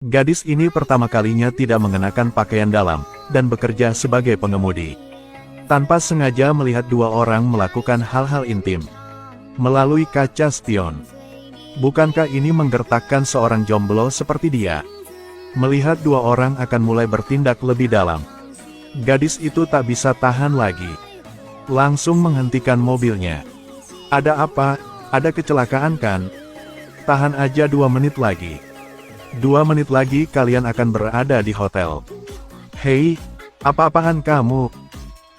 Gadis ini pertama kalinya tidak mengenakan pakaian dalam, dan bekerja sebagai pengemudi. Tanpa sengaja melihat dua orang melakukan hal-hal intim melalui kaca spion. Bukankah ini menggertakkan seorang jomblo seperti dia? Melihat dua orang akan mulai bertindak lebih dalam. Gadis itu tak bisa tahan lagi. Langsung menghentikan mobilnya. Ada apa? Ada kecelakaan kan? Tahan aja 2 menit lagi. 2 menit lagi kalian akan berada di hotel. Hei, apa-apaan kamu?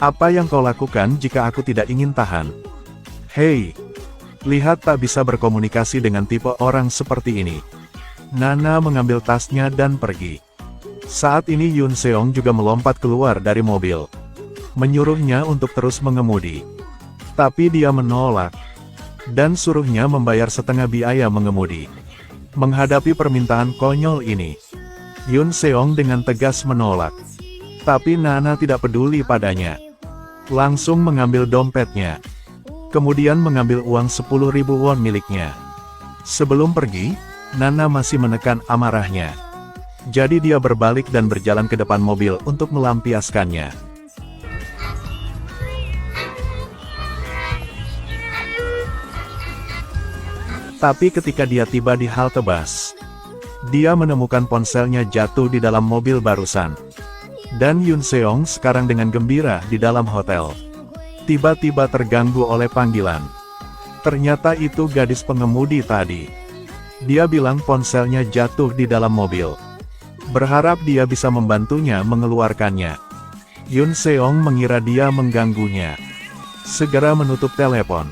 Apa yang kau lakukan jika aku tidak ingin tahan? Hei, lihat tak bisa berkomunikasi dengan tipe orang seperti ini. Nana mengambil tasnya dan pergi. Saat ini Yoon Seong juga melompat keluar dari mobil. Menyuruhnya untuk terus mengemudi. Tapi dia menolak. Dan suruhnya membayar setengah biaya mengemudi. Menghadapi permintaan konyol ini, Yoon Seong dengan tegas menolak. Tapi Nana tidak peduli padanya. Langsung mengambil dompetnya. Kemudian mengambil uang 10.000 won miliknya. Sebelum pergi, Nana masih menekan amarahnya. Jadi dia berbalik dan berjalan ke depan mobil untuk melampiaskannya. Tapi ketika dia tiba di halte bus, dia menemukan ponselnya jatuh di dalam mobil barusan. Dan Yoon Seong sekarang dengan gembira di dalam hotel. Tiba-tiba terganggu oleh panggilan. Ternyata itu gadis pengemudi tadi. Dia bilang ponselnya jatuh di dalam mobil. Berharap dia bisa membantunya mengeluarkannya. Yoon Seong mengira dia mengganggunya. Segera menutup telepon.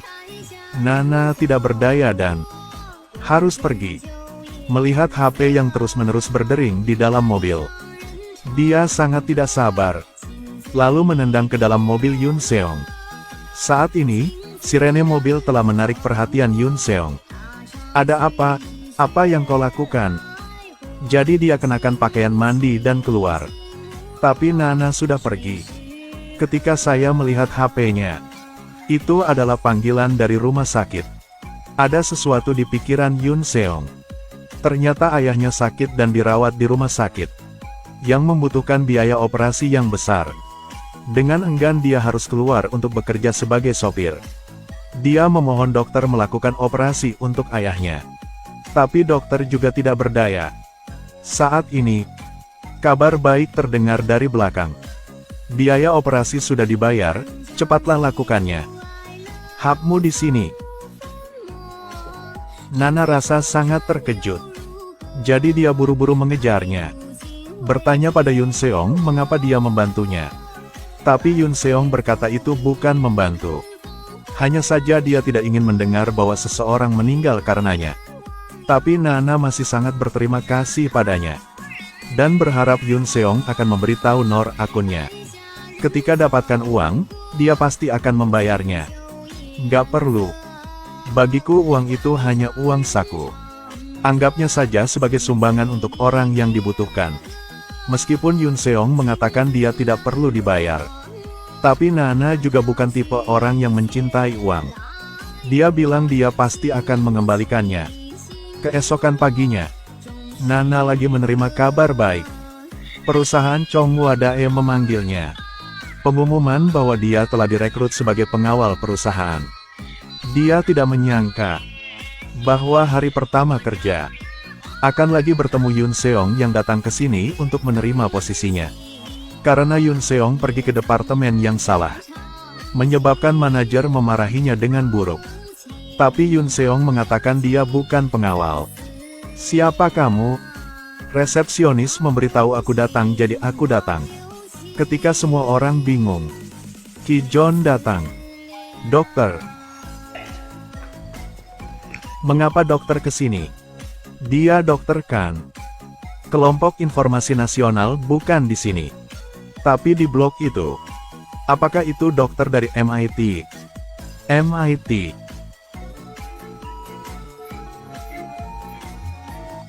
Nana tidak berdaya dan harus pergi. Melihat HP yang terus-menerus berdering di dalam mobil, dia sangat tidak sabar. Lalu menendang ke dalam mobil Yoon Seong. Saat ini, sirene mobil telah menarik perhatian Yoon Seong. Ada apa? Apa yang kau lakukan? Jadi dia kenakan pakaian mandi dan keluar. Tapi Nana sudah pergi. Ketika saya melihat HP-nya, itu adalah panggilan dari rumah sakit. Ada sesuatu di pikiran Yoon Seong. Ternyata ayahnya sakit dan dirawat di rumah sakit, yang membutuhkan biaya operasi yang besar. Dengan enggan dia harus keluar untuk bekerja sebagai sopir. Dia memohon dokter melakukan operasi untuk ayahnya. Tapi dokter juga tidak berdaya. Saat ini, kabar baik terdengar dari belakang. Biaya operasi sudah dibayar, cepatlah lakukannya. Hakmu di sini. Nana rasa sangat terkejut. Jadi dia buru-buru mengejarnya. Bertanya pada Yoon Seong mengapa dia membantunya. Tapi Yoon Seong berkata itu bukan membantu. Hanya saja dia tidak ingin mendengar bahwa seseorang meninggal karenanya. Tapi Nana masih sangat berterima kasih padanya. Dan berharap Yoon Seong akan memberitahu nomor akunnya. Ketika dapatkan uang, dia pasti akan membayarnya. Nggak perlu. Bagiku uang itu hanya uang saku. Anggapnya saja sebagai sumbangan untuk orang yang dibutuhkan. Meskipun Yoon Seong mengatakan dia tidak perlu dibayar. Tapi Nana juga bukan tipe orang yang mencintai uang. Dia bilang dia pasti akan mengembalikannya. Keesokan paginya, Nana lagi menerima kabar baik. Perusahaan Chonghua Dae memanggilnya. Pengumuman bahwa dia telah direkrut sebagai pengawal perusahaan. Dia tidak menyangka bahwa hari pertama kerja akan lagi bertemu Yoon Seong yang datang ke sini untuk menerima posisinya. Karena Yoon Seong pergi ke departemen yang salah, menyebabkan manajer memarahinya dengan buruk. Tapi Yoon Seong mengatakan dia bukan pengawal. Siapa kamu? Resepsionis memberitahu aku datang, jadi aku datang. Ketika semua orang bingung, Ki John datang. Dokter. Mengapa dokter ke sini? Dia dokter kan? Kelompok Informasi Nasional bukan di sini. Tapi di blok itu. Apakah itu dokter dari MIT? MIT.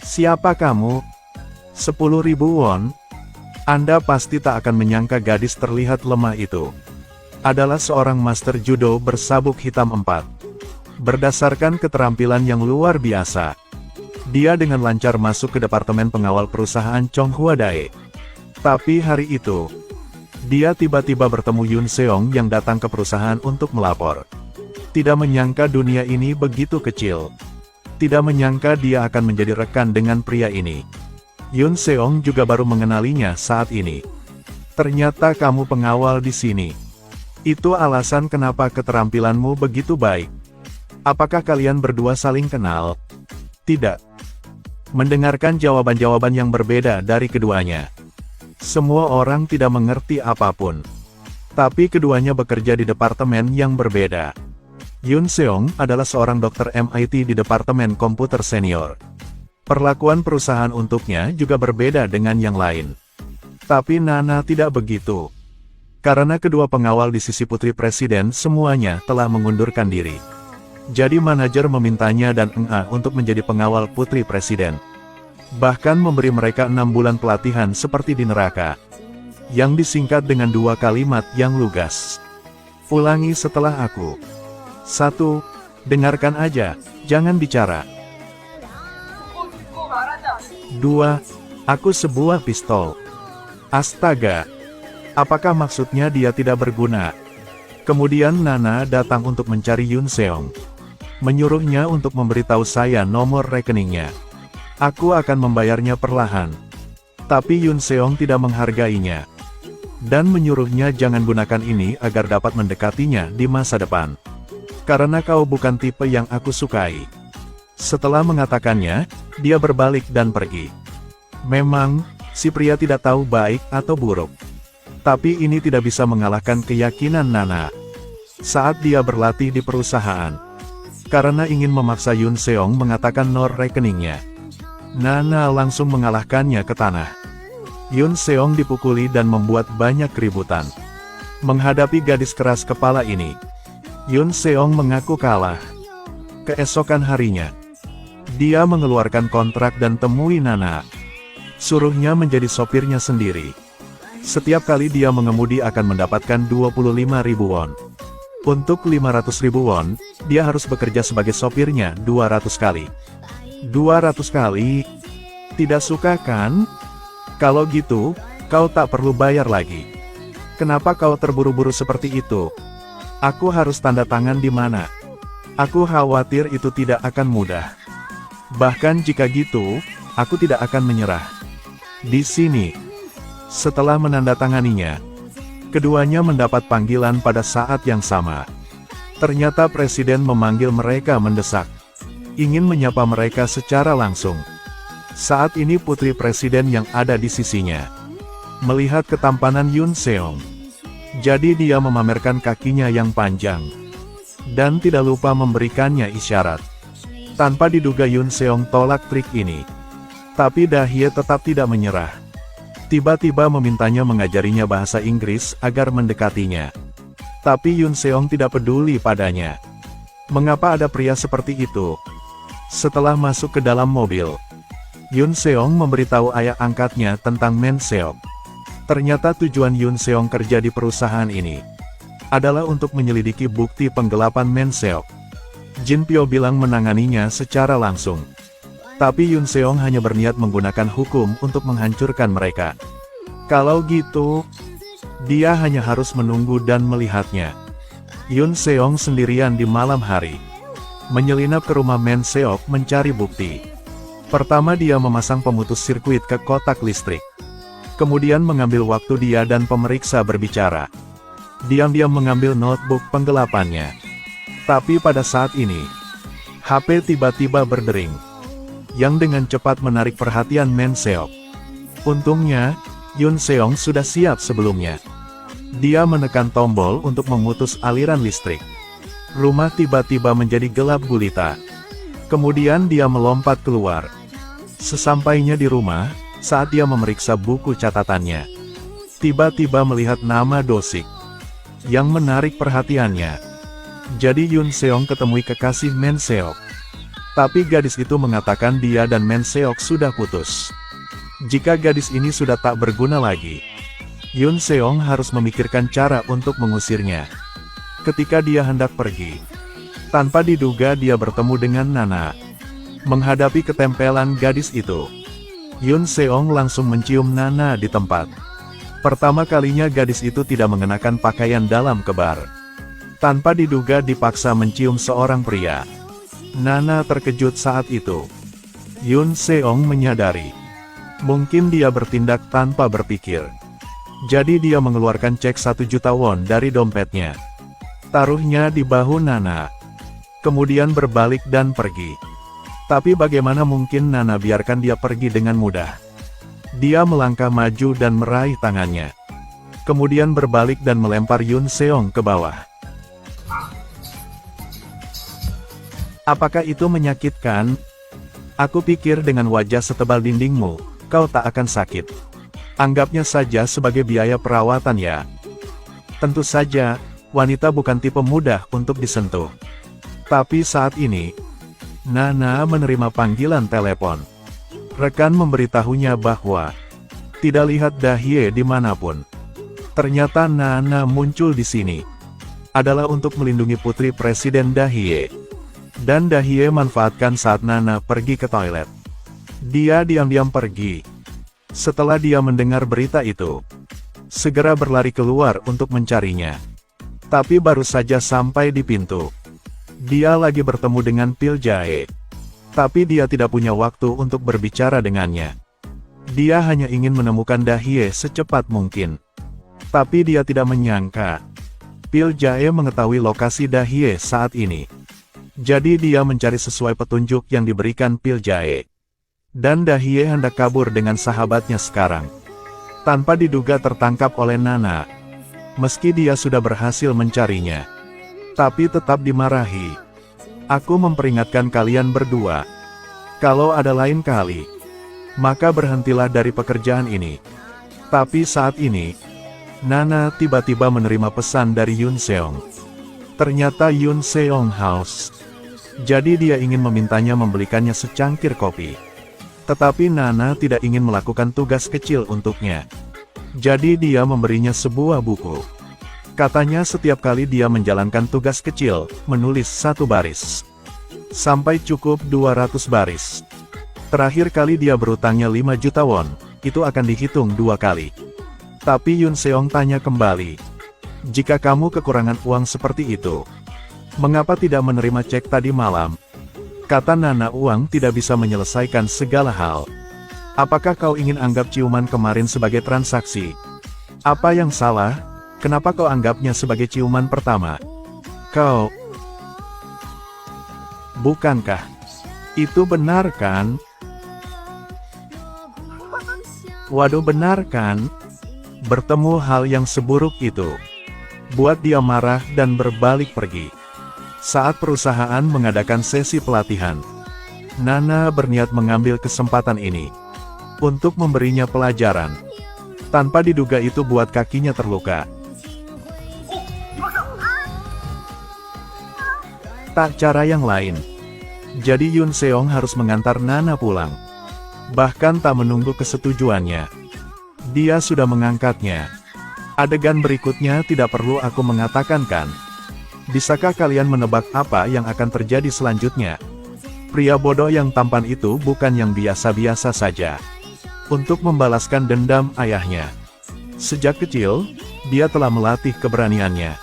Siapa kamu? 10.000 won? Anda pasti tak akan menyangka gadis terlihat lemah itu adalah seorang master judo bersabuk hitam 4. Berdasarkan keterampilan yang luar biasa, Dia dengan lancar masuk ke departemen pengawal perusahaan Chonghua Dae. Tapi hari itu, dia tiba-tiba bertemu Yoon Seong yang datang ke perusahaan untuk melapor. Tidak menyangka dunia ini begitu kecil. Tidak menyangka dia akan menjadi rekan dengan pria ini. Yoon Seong juga baru mengenalinya saat ini. Ternyata kamu pengawal di sini. Itu alasan kenapa keterampilanmu begitu baik. Apakah kalian berdua saling kenal? Tidak. Mendengarkan jawaban-jawaban yang berbeda dari keduanya, semua orang tidak mengerti apapun. Tapi keduanya bekerja di departemen yang berbeda. Yoon Seong adalah seorang dokter MIT di departemen komputer senior. Perlakuan perusahaan untuknya juga berbeda dengan yang lain. Tapi Nana tidak begitu. Karena kedua pengawal di sisi putri presiden semuanya telah mengundurkan diri. Jadi manajer memintanya dan Nga untuk menjadi pengawal putri presiden. Bahkan memberi mereka 6 bulan pelatihan seperti di neraka. Yang disingkat dengan 2 kalimat yang lugas. Ulangi setelah aku. 1. Dengarkan aja, jangan bicara. 2. Aku sebuah pistol. Astaga. Apakah maksudnya dia tidak berguna? Kemudian Nana datang untuk mencari Yoon Seong. Menyuruhnya untuk memberitahu saya nomor rekeningnya. Aku akan membayarnya perlahan. Tapi Yoon Seong tidak menghargainya. Dan menyuruhnya jangan gunakan ini agar dapat mendekatinya di masa depan. Karena kau bukan tipe yang aku sukai. Setelah mengatakannya, dia berbalik dan pergi. Memang, si pria tidak tahu baik atau buruk. Tapi ini tidak bisa mengalahkan keyakinan Nana. Saat dia berlatih di perusahaan. Karena ingin memaksa Yoon Seong mengatakan nomor rekeningnya. Nana langsung mengalahkannya ke tanah. Yoon Seong dipukuli dan membuat banyak keributan. Menghadapi gadis keras kepala ini, Yoon Seong mengaku kalah. Keesokan harinya, dia mengeluarkan kontrak dan temui Nana. Suruhnya menjadi sopirnya sendiri. Setiap kali dia mengemudi akan mendapatkan 25.000 won. Untuk 500.000 won, dia harus bekerja sebagai sopirnya 200 kali. 200 kali? Tidak suka kan? Kalau gitu, kau tak perlu bayar lagi. Kenapa kau terburu-buru seperti itu? Aku harus tanda tangan di mana? Aku khawatir itu tidak akan mudah. Bahkan jika gitu, aku tidak akan menyerah. Di sini. Setelah menandatanganinya, keduanya mendapat panggilan pada saat yang sama. Ternyata presiden memanggil mereka mendesak. Ingin menyapa mereka secara langsung. Saat ini putri presiden yang ada di sisinya melihat ketampanan Yoon Seong. Jadi dia memamerkan kakinya yang panjang. Dan tidak lupa memberikannya isyarat. Tanpa diduga Yoon Seong tolak trik ini. Tapi Dahye tetap tidak menyerah. Tiba-tiba memintanya mengajarinya bahasa Inggris agar mendekatinya. Tapi Yoon Seong tidak peduli padanya. Mengapa ada pria seperti itu? Setelah masuk ke dalam mobil, Yoon Seong memberitahu ayah angkatnya tentang Men Seok. Ternyata tujuan Yoon Seong kerja di perusahaan ini adalah untuk menyelidiki bukti penggelapan Men Seok. Jin Pyo bilang menanganinya secara langsung. Tapi Yoon Seong hanya berniat menggunakan hukum untuk menghancurkan mereka. Kalau gitu, dia hanya harus menunggu dan melihatnya. Yoon Seong sendirian di malam hari, menyelinap ke rumah Men Seok mencari bukti. Pertama dia memasang pemutus sirkuit ke kotak listrik. Kemudian mengambil waktu dia dan pemeriksa berbicara. Diam-diam mengambil notebook penggelapannya. Tapi pada saat ini, HP tiba-tiba berdering. Yang dengan cepat menarik perhatian Men Seok. Untungnya, Yoon Seong sudah siap sebelumnya. Dia menekan tombol untuk memutus aliran listrik. Rumah tiba-tiba menjadi gelap gulita. Kemudian dia melompat keluar. Sesampainya di rumah, saat dia memeriksa buku catatannya, tiba-tiba melihat nama Dosik yang menarik perhatiannya. Jadi Yoon Seong ketemui kekasih Men Seok. Tapi gadis itu mengatakan dia dan Men Seok sudah putus. Jika gadis ini sudah tak berguna lagi, Yoon Seong harus memikirkan cara untuk mengusirnya. Ketika dia hendak pergi, tanpa diduga dia bertemu dengan Nana. Menghadapi ketempelan gadis itu, Yoon Seong langsung mencium Nana di tempat. Pertama kalinya gadis itu tidak mengenakan pakaian dalam kebar. Tanpa diduga dipaksa mencium seorang pria. Nana terkejut saat itu. Yoon Seong menyadari, mungkin dia bertindak tanpa berpikir. Jadi dia mengeluarkan cek 1 juta won dari dompetnya. Taruhnya di bahu Nana. Kemudian berbalik dan pergi. Tapi bagaimana mungkin Nana biarkan dia pergi dengan mudah? Dia melangkah maju dan meraih tangannya. Kemudian berbalik dan melempar Yoon Seong ke bawah. Apakah itu menyakitkan? Aku pikir dengan wajah setebal dindingmu, kau tak akan sakit. Anggapnya saja sebagai biaya perawatan ya. Tentu saja, wanita bukan tipe mudah untuk disentuh. Tapi saat ini, Nana menerima panggilan telepon. Rekan memberitahunya bahwa tidak lihat Dahye dimanapun. Ternyata Nana muncul di sini adalah untuk melindungi putri Presiden Dahye. Dan Dahye manfaatkan saat Nana pergi ke toilet. Dia diam-diam pergi. Setelah dia mendengar berita itu, segera berlari keluar untuk mencarinya. Tapi baru saja sampai di pintu, dia lagi bertemu dengan Pil Jae. Tapi dia tidak punya waktu untuk berbicara dengannya. Dia hanya ingin menemukan Dahye secepat mungkin. Tapi dia tidak menyangka, Pil Jae mengetahui lokasi Dahye saat ini. Jadi dia mencari sesuai petunjuk yang diberikan Pil Jae. Dan Dahye hendak kabur dengan sahabatnya sekarang. Tanpa diduga tertangkap oleh Nana. Meski dia sudah berhasil mencarinya, tapi tetap dimarahi. Aku memperingatkan kalian berdua. Kalau ada lain kali, maka berhentilah dari pekerjaan ini. Tapi saat ini, Nana tiba-tiba menerima pesan dari Yoon Seong. Ternyata Yoon Seong haus. Jadi dia ingin memintanya membelikannya secangkir kopi. Tetapi Nana tidak ingin melakukan tugas kecil untuknya. Jadi dia memberinya sebuah buku. Katanya setiap kali dia menjalankan tugas kecil, menulis 1 baris. Sampai cukup 200 baris. Terakhir kali dia berutangnya 5 juta won, itu akan dihitung 2 kali. Tapi Yoon Seong tanya kembali. Jika kamu kekurangan uang seperti itu, mengapa tidak menerima cek tadi malam? Kata Nana, uang tidak bisa menyelesaikan segala hal. Apakah kau ingin anggap ciuman kemarin sebagai transaksi? Apa yang salah? Kenapa kau anggapnya sebagai ciuman pertama? Kau... Bukankah itu benar kan? Waduh, benar kan? Bertemu hal yang seburuk itu buat dia marah dan berbalik pergi. Saat perusahaan mengadakan sesi pelatihan, Nana berniat mengambil kesempatan ini untuk memberinya pelajaran. Tanpa diduga itu buat kakinya terluka. Tak cara yang lain. Jadi Yoon Seong harus mengantar Nana pulang. Bahkan tak menunggu kesetujuannya, dia sudah mengangkatnya. Adegan berikutnya tidak perlu aku mengatakan kan? Bisakah kalian menebak apa yang akan terjadi selanjutnya? Pria bodoh yang tampan itu bukan yang biasa-biasa saja. Untuk membalaskan dendam ayahnya. Sejak kecil, dia telah melatih keberaniannya.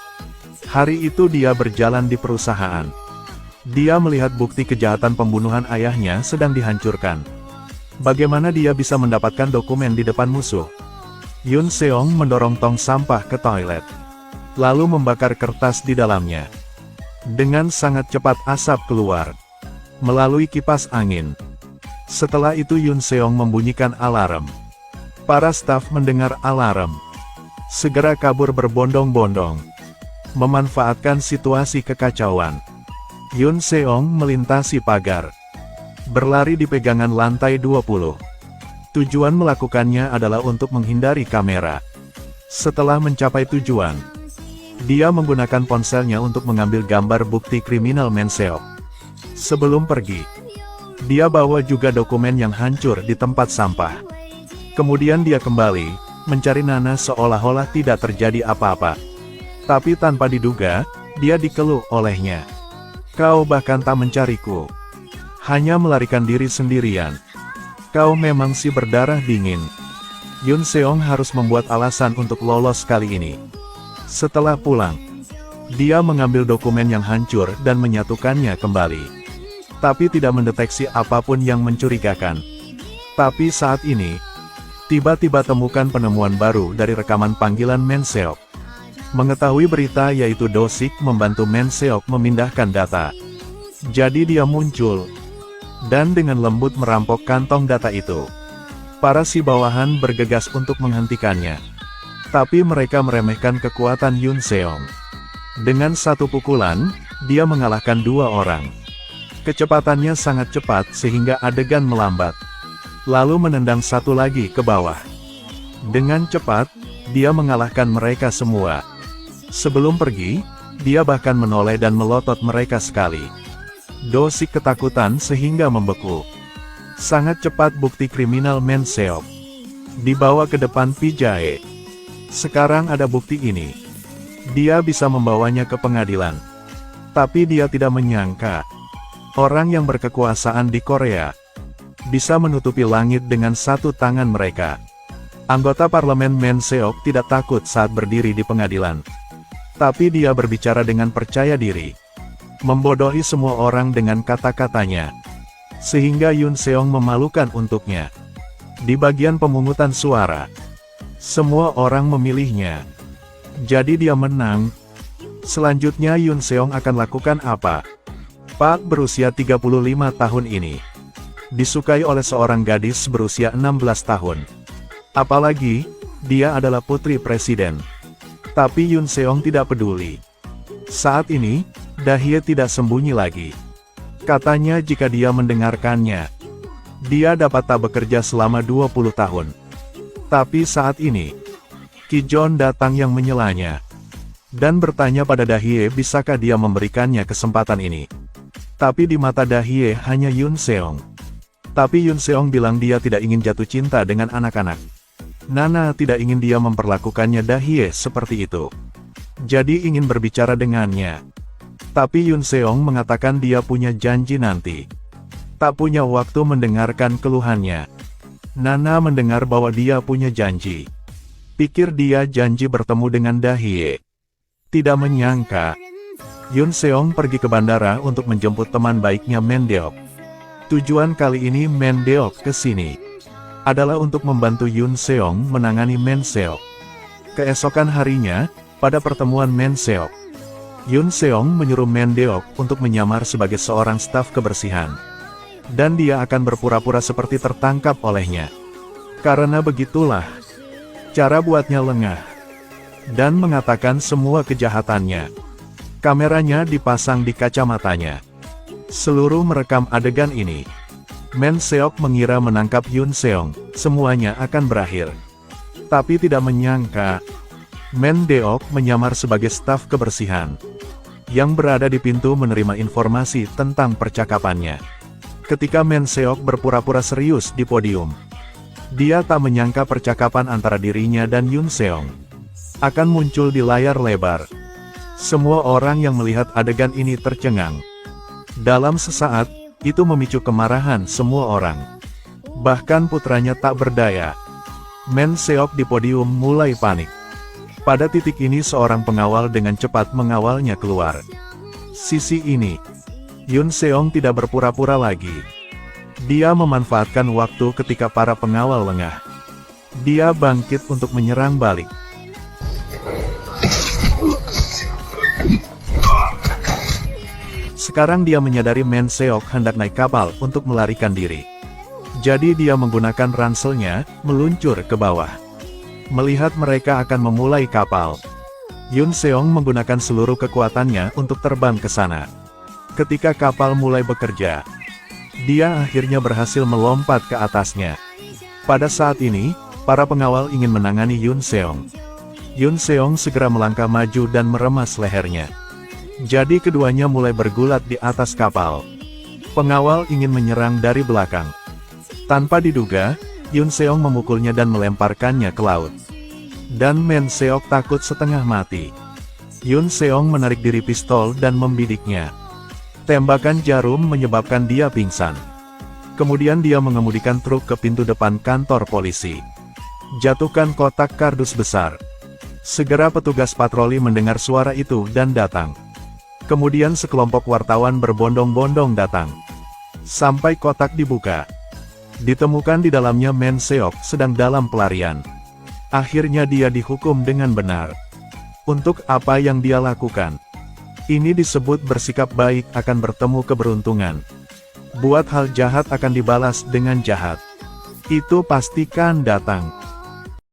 Hari itu dia berjalan di perusahaan. Dia melihat bukti kejahatan pembunuhan ayahnya sedang dihancurkan. Bagaimana dia bisa mendapatkan dokumen di depan musuh? Yoon Seong mendorong tong sampah ke toilet, lalu membakar kertas di dalamnya. Dengan sangat cepat asap keluar melalui kipas angin. Setelah itu Yoon Seong membunyikan alarm. Para staf mendengar alarm, segera kabur berbondong-bondong, memanfaatkan situasi kekacauan. Yoon Seong melintasi pagar, berlari di pegangan lantai 20. Tujuan melakukannya adalah untuk menghindari kamera. Setelah mencapai tujuan, dia menggunakan ponselnya untuk mengambil gambar bukti kriminal Menseok. Sebelum pergi, dia bawa juga dokumen yang hancur di tempat sampah. Kemudian dia kembali, mencari Nana seolah-olah tidak terjadi apa-apa. Tapi tanpa diduga, dia dikeluh olehnya. Kau bahkan tak mencariku. Hanya melarikan diri sendirian. Kau memang si berdarah dingin. Yun Seong harus membuat alasan untuk lolos kali ini. Setelah pulang, dia mengambil dokumen yang hancur dan menyatukannya kembali. Tapi tidak mendeteksi apapun yang mencurigakan. Tapi saat ini, tiba-tiba temukan penemuan baru dari rekaman panggilan Men Seok. Mengetahui berita yaitu Do-sik membantu Men Seok memindahkan data. Jadi dia muncul, dan dengan lembut merampok kantong data itu. Para si bawahan bergegas untuk menghentikannya. Tapi mereka meremehkan kekuatan Yun Seong. Dengan satu pukulan, dia mengalahkan 2 orang. Kecepatannya sangat cepat sehingga adegan melambat. Lalu menendang satu lagi ke bawah. Dengan cepat, dia mengalahkan mereka semua. Sebelum pergi, dia bahkan menoleh dan melotot mereka sekali. Do-sik ketakutan sehingga membeku. Sangat cepat bukti kriminal Men Seok dibawa ke depan Pijae. Sekarang ada bukti ini. Dia bisa membawanya ke pengadilan. Tapi dia tidak menyangka, orang yang berkekuasaan di Korea bisa menutupi langit dengan satu tangan mereka. Anggota parlemen Men Seok tidak takut saat berdiri di pengadilan. Tapi dia berbicara dengan percaya diri. Membodohi semua orang dengan kata-katanya. Sehingga Yun Seong memalukan untuknya. Di bagian pemungutan suara, semua orang memilihnya. Jadi dia menang. Selanjutnya Yun Seong akan lakukan apa? Pak berusia 35 tahun ini disukai oleh seorang gadis berusia 16 tahun. Apalagi, dia adalah putri presiden. Tapi Yun Seong tidak peduli. Saat ini, Dahye tidak sembunyi lagi. Katanya jika dia mendengarkannya, dia dapat tak bekerja selama 20 tahun. Tapi saat ini, Ki Jon datang yang menyelanya. Dan bertanya pada Dahye bisakah dia memberikannya kesempatan ini. Tapi di mata Dahye hanya Yun Seong. Tapi Yun Seong bilang dia tidak ingin jatuh cinta dengan anak-anak. Nana tidak ingin dia memperlakukannya Dahye seperti itu. Jadi ingin berbicara dengannya. Tapi Yun Seong mengatakan dia punya janji nanti. Tak punya waktu mendengarkan keluhannya. Nana mendengar bahwa dia punya janji. Pikir dia janji bertemu dengan Dahye. Tidak menyangka, Yun Seong pergi ke bandara untuk menjemput teman baiknya Men Deok. Tujuan kali ini Men Deok ke sini adalah untuk membantu Yun Seong menangani Men Seok. Keesokan harinya, pada pertemuan Men Seok, Yun Seong menyuruh Men Deok untuk menyamar sebagai seorang staf kebersihan. Dan dia akan berpura-pura seperti tertangkap olehnya. Karena begitulah cara buatnya lengah. Dan mengatakan semua kejahatannya. Kameranya dipasang di kacamatanya. Seluruh merekam adegan ini. Men Seok mengira menangkap Yun Seong, semuanya akan berakhir. Tapi tidak menyangka, Men Deok menyamar sebagai staf kebersihan. Yang berada di pintu menerima informasi tentang percakapannya. Ketika Men Seok berpura-pura serius di podium, dia tak menyangka percakapan antara dirinya dan Yun Seong akan muncul di layar lebar. Semua orang yang melihat adegan ini tercengang. Dalam sesaat, itu memicu kemarahan semua orang. Bahkan putranya tak berdaya. Men Seok di podium mulai panik. Pada titik ini seorang pengawal dengan cepat mengawalnya keluar. Sisi ini, Yun Seong tidak berpura-pura lagi. Dia memanfaatkan waktu ketika para pengawal lengah. Dia bangkit untuk menyerang balik. Sekarang dia menyadari Men Seok hendak naik kapal untuk melarikan diri. Jadi dia menggunakan ranselnya, meluncur ke bawah. Melihat mereka akan memulai kapal, Yun Seong menggunakan seluruh kekuatannya untuk terbang ke sana. Ketika kapal mulai bekerja, dia akhirnya berhasil melompat ke atasnya. Pada saat ini, para pengawal ingin menangani Yun Seong. Yun Seong segera melangkah maju dan meremas lehernya. Jadi keduanya mulai bergulat di atas kapal. Pengawal ingin menyerang dari belakang. Tanpa diduga, Yun Seong memukulnya dan melemparkannya ke laut. Dan Men Seok takut setengah mati. Yun Seong menarik diri pistol dan membidiknya. Tembakan jarum menyebabkan dia pingsan. Kemudian dia mengemudikan truk ke pintu depan kantor polisi. Jatuhkan kotak kardus besar. Segera petugas patroli mendengar suara itu dan datang. Kemudian sekelompok wartawan berbondong-bondong datang. Sampai kotak dibuka. Ditemukan di dalamnya Men Seok sedang dalam pelarian. Akhirnya dia dihukum dengan benar. Untuk apa yang dia lakukan? Ini disebut bersikap baik akan bertemu keberuntungan. Buat hal jahat akan dibalas dengan jahat. Itu pastikan datang.